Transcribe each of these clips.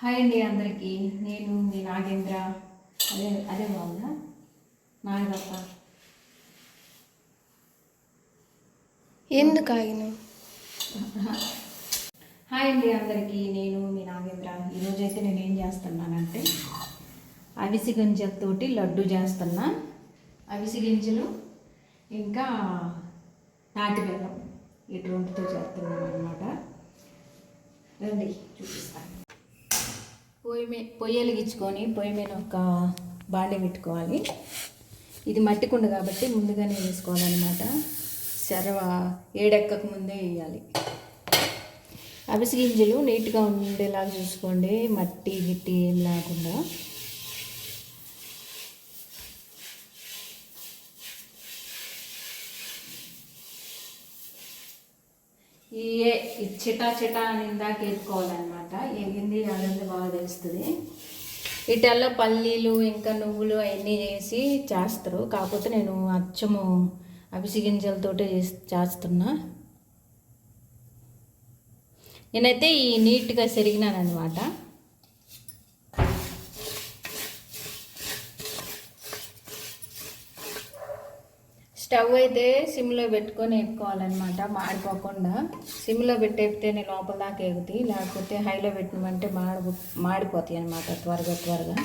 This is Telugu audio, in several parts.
హాయ్ అండి అందరికీ. నేను మీ నాగేంద్ర. అదే అదే బాగుందా నాగదత్త. ఎందుకు ఆగిన? హాయ్ అండి అందరికీ. నేను మీ నాగేంద్ర. ఈరోజైతే నేను ఏం చేస్తున్నానంటే అవిసి గింజలతోటి లడ్డు చేస్తున్నా. అవిసి గింజలు ఇంకా తాటి బెల్లం ఈ రెండుతో చేస్తున్నాను అనమాట. రండి చూపిస్తాను. పొయ్యి వెలిగించుకొని పొయ్యి మీద ఒక బాండె పెట్టుకోవాలి. ఇది మట్టి కుండ కాబట్టి ముందుగానే వేసుకోవాలన్నమాట. శరవ ఏడెక్కక ముందే వేయాలి. అవిసి గింజలు నీట్గా ఉండేలాగా చూసుకోండి, మట్టి గిట్టి ఏం లేకుండా. ఈ చిటా చిటా అని ఇందాక వేసుకోవాలన్నమాట. ఎగింది అదంతా బాగా తెలుస్తుంది. వీటిల్లో పల్లీలు ఇంకా నువ్వులు అవన్నీ వేసి చేస్తారు. కాకపోతే నేను అచ్చము అవిసి గింజలతోటే చేస్తున్నా. నేనైతే ఈ నీట్గా సెరిగినాను అనమాట. స్టవ్ అయితే సిమ్లో పెట్టుకొని వేపుకోవాలన్నమాట, మాడిపోకుండా. సిమ్లో పెట్టేపితేనే లోపల దాకా ఎగుతాయి, లేకపోతే హైలో పెట్టినమంటే మాడిపోతాయి అన్నమాట త్వరగా.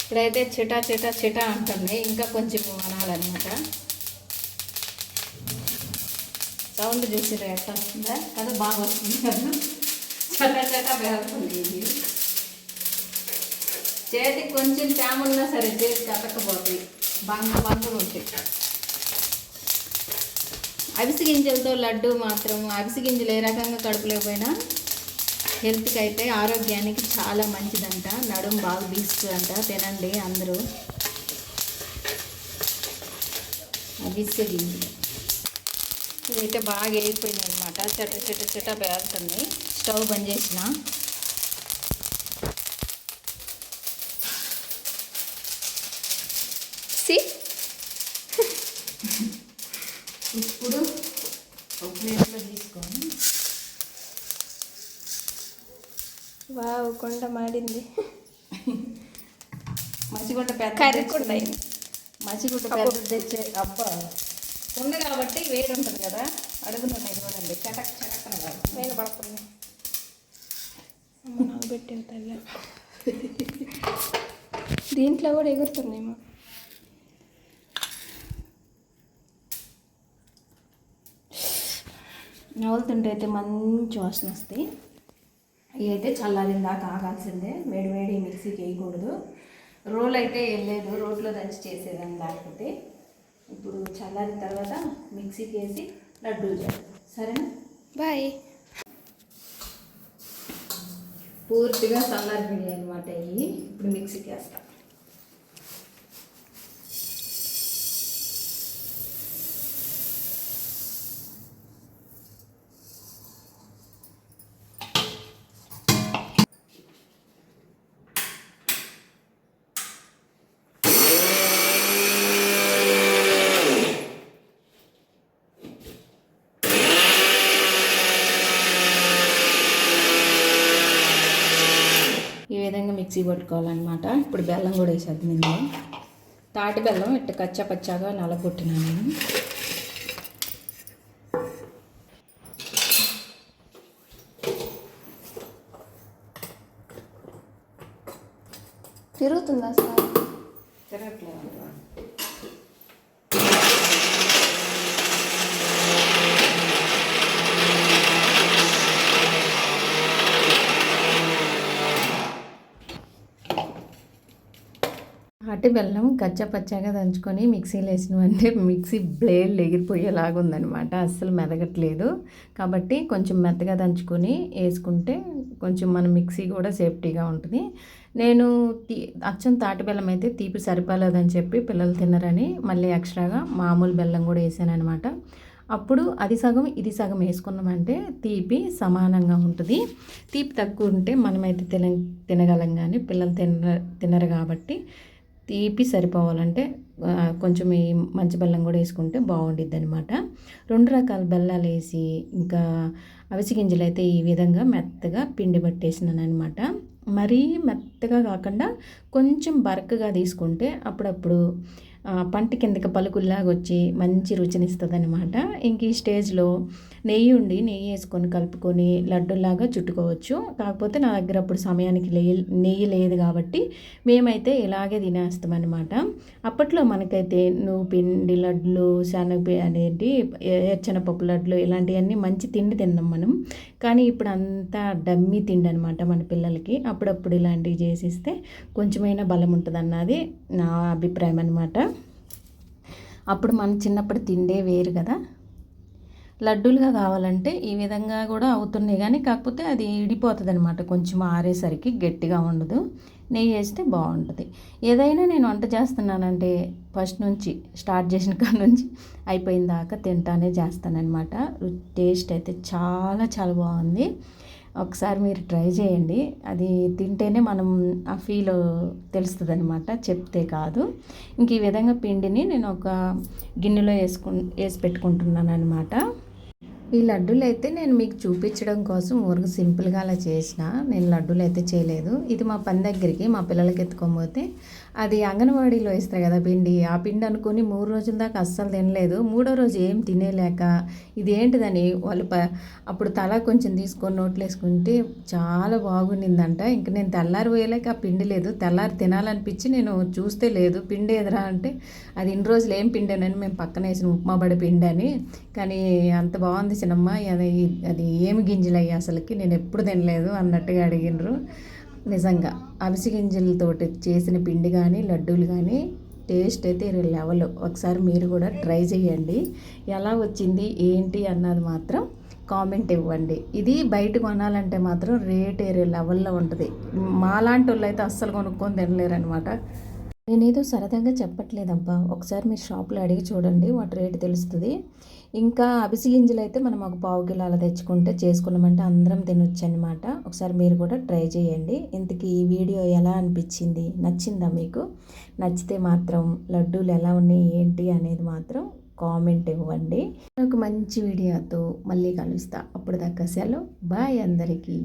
ఇప్పుడైతే చిటా అంటుంది, ఇంకా కొంచెం అనాలన్నమాట. సౌండ్ చూసిరా ఎట్లా వస్తుందా కదా, బాగా వస్తుంది కదా. చటా బేరుతుంది. చేతికి కొంచెం తేమ ఉన్నా సరే చేతికి అతకపోతాయి, బంగ ఉంటాయి. అవిసి గింజలతో లడ్డు మాత్రం, అవిసి గింజలు ఏ రకంగా కడుపులేకపోయినా హెల్త్కి అయితే ఆరోగ్యానికి చాలా మంచిదంట. నడుము బాగా బీస్తుందంట. తినండి అందరూ అవిసి గింజలు. ఇదైతే బాగా వేగిపోయింది అనమాట. చెట్ట పేలుతుంది. స్టవ్ బంద్ చేసిన. ఇప్పుడు ఒక ప్లేట్లో తీసుకొని. వావ్, కొండ మాడింది. మసిగుడ్డ పెద్ద మసిగుడ్డ పెద్ద తెచ్చే అబ్బా ఉంది కాబట్టి వేడి ఉంటుంది కదా. అడుగులు ఉన్నాయి చూడండి, చటక్కన కాదు, వేలు పడుతుంది. నాకు పెట్టింది తల్లి. దీంట్లో కూడా ఎగురుతున్నాయేమో. నవ్వులుతుంటే అయితే మంచి వాసన వస్తాయి. ఇవి అయితే చల్లారిన దాకా ఆగాల్సిందే. వేడి మిక్సీకి వేయకూడదు. రోల్ అయితే వెళ్ళలేదు, రోట్లో దంచి చేసేదాన్ని. లేకపోతే ఇప్పుడు చల్లారిన తర్వాత మిక్సీకి వేసి లడ్డూలు చేస్తాం. సరేనా? బాయ్. పూర్తిగా చల్లారిపోయాయి అనమాట ఇవి. ఇప్పుడు మిక్సీకి వేస్తాం. ఈ విధంగా మిక్సీ పట్టుకోవాలన్నమాట. ఇప్పుడు బెల్లం కూడా వేసేద్దాం ఇందులో. తాటి బెల్లం ఇట్లా కచ్చాపచ్చాగా నలగొట్టినాను నేను. తిరుగుతుందా సార్? తిరగట్లేదు. అట్టి బెల్లం కచ్చాపచ్చాగా దంచుకొని మిక్సీలో వేసినవంటే మిక్సీ బ్లేడ్ ఎగిరిపోయేలాగా ఉందనమాట. అస్సలు మెదగట్లేదు. కాబట్టి కొంచెం మెత్తగా దంచుకొని వేసుకుంటే కొంచెం మన మిక్సీ కూడా సేఫ్టీగా ఉంటుంది. నేను అచ్చం తాటి బెల్లం అయితే తీపి సరిపోలేదని చెప్పి పిల్లలు తినరని మళ్ళీ ఎక్స్ట్రాగా మామూలు బెల్లం కూడా వేసాను అనమాట. అప్పుడు అది సగం ఇది సగం వేసుకున్నామంటే తీపి సమానంగా ఉంటుంది. తీపి తక్కువ ఉంటే మనమైతే తినగలం, కానీ పిల్లలు తినరు కాబట్టి తీపి సరిపోవాలంటే కొంచెం ఈ మంచి బెల్లం కూడా వేసుకుంటే బాగుండిద్ది అనమాట. 2 రకాల బెల్లాలు వేసి ఇంకా అవిసె గింజలు అయితే ఈ విధంగా మెత్తగా పిండి పట్టేసినాను అనమాట. మరీ మెత్తగా కాకుండా కొంచెం బరకగా తీసుకుంటే అప్పుడప్పుడు పంట కిందకి పలుకుల్లాగా వచ్చి మంచి రుచినిస్తుంది అనమాట. ఇంక ఈ స్టేజ్లో నెయ్యి వేసుకొని కలుపుకొని లడ్డులాగా చుట్టుకోవచ్చు. కాకపోతే నా దగ్గర అప్పుడు సమయానికి నెయ్యి లేదు కాబట్టి మేమైతే ఇలాగే తినేస్తాం అనమాట. అప్పట్లో మనకైతే నువ్వు పిండి లడ్లు, అదేంటి ఎర్చనపప్పు లడ్లు ఇలాంటివన్నీ మంచి తిండి తిన్నాం మనం. కానీ ఇప్పుడు అంతా డమ్మీ తిండి అనమాట మన పిల్లలకి. అప్పుడప్పుడు ఇలాంటివి చేసిస్తే కొంచెమైనా బలం ఉంటుంది అన్నది నా అభిప్రాయం అనమాట. అప్పుడు మన చిన్నప్పుడు తిండే వేరు కదా. లడ్డూలుగా కావాలంటే ఈ విధంగా కూడా అవుతున్నాయి, కానీ కాకపోతే అది ఇడిపోతుంది అనమాట. కొంచెం ఆరేసరికి గట్టిగా ఉండదు. నెయ్యి వేస్తే బాగుంటుంది. ఏదైనా నేను వంట చేస్తున్నానంటే ఫస్ట్ నుంచి స్టార్ట్ చేసిన కాడ నుంచి అయిపోయిన దాకా తింటానే చేస్తానన్నమాట. టేస్ట్ అయితే చాలా చాలా బాగుంది. ఒకసారి మీరు ట్రై చేయండి. అది తింటేనే మనం ఆ ఫీల్ తెలుస్తుంది అనమాట, చెప్తే కాదు. ఇంక ఈ విధంగా పిండిని నేను ఒక గిన్నెలో వేసి పెట్టుకుంటున్నాను అనమాట. ఈ లడ్డూలు అయితే నేను మీకు చూపించడం కోసం ఊరికి సింపుల్గా అలా చేసిన. నేను లడ్డూలు అయితే చేయలేదు. ఇది మా పని దగ్గరికి మా పిల్లలకి ఎత్తుకోకపోతే అది అంగన్వాడీలో ఇస్తారు కదా పిండి, ఆ పిండి అనుకుని 3 రోజుల దాకా అస్సలు తినలేదు. 3వ రోజు ఏం తినేలేక ఇదేంటిదని వాళ్ళు అప్పుడు తల కొంచెం తీసుకొని నోట్లు వేసుకుంటే చాలా బాగుండిందంట. ఇంక నేను తెల్లారి పోయలేక ఆ పిండి లేదు. తెల్లారి తినాలనిపించి నేను చూస్తే లేదు. పిండి ఎదురా అంటే అది ఇన్ని రోజులు ఏం పిండేనని మేము పక్కన వేసిన ఉప్మా బడి పిండి అని. కానీ అంత బాగుంది చిన్నమ్మ, అది ఏమి గింజలు అయ్యి అసలుకి నేను ఎప్పుడు తినలేదు అన్నట్టుగా అడిగినరు. నిజంగా అవిసె గింజలతోటి చేసిన పిండి కానీ లడ్డూలు కానీ టేస్ట్ అయితే లెవెల్. ఒకసారి మీరు కూడా ట్రై చేయండి. ఎలా వచ్చింది ఏంటి అన్నది మాత్రం కామెంట్ ఇవ్వండి. ఇది బయట కొనాలంటే మాత్రం రేట్ లెవెల్లో ఉంటుంది. మాలాంటి వాళ్ళు అయితే అస్సలు కొనుక్కొని తినలేరు అనమాట. నేనేదో సరదాగా చెప్పట్లేదబ్బా. ఒకసారి మీరు షాప్లో అడిగి చూడండి, వాటి రేటు తెలుస్తుంది. ఇంకా అవిసె గింజలు అయితే మనం ఒక 1/4 కిలో అలా తెచ్చుకుంటే చేసుకున్నామంటే అందరం తినొచ్చు అనమాట. ఒకసారి మీరు కూడా ట్రై చేయండి. ఇంతకీ ఈ వీడియో ఎలా అనిపించింది, నచ్చిందా మీకు? నచ్చితే మాత్రం లడ్డూలు ఎలా ఉన్నాయి ఏంటి అనేది మాత్రం కామెంట్ ఇవ్వండి. ఒక మంచి వీడియోతో మళ్ళీ కలుస్తా. అప్పుడు దాకా సెలవు. బాయ్ అందరికీ.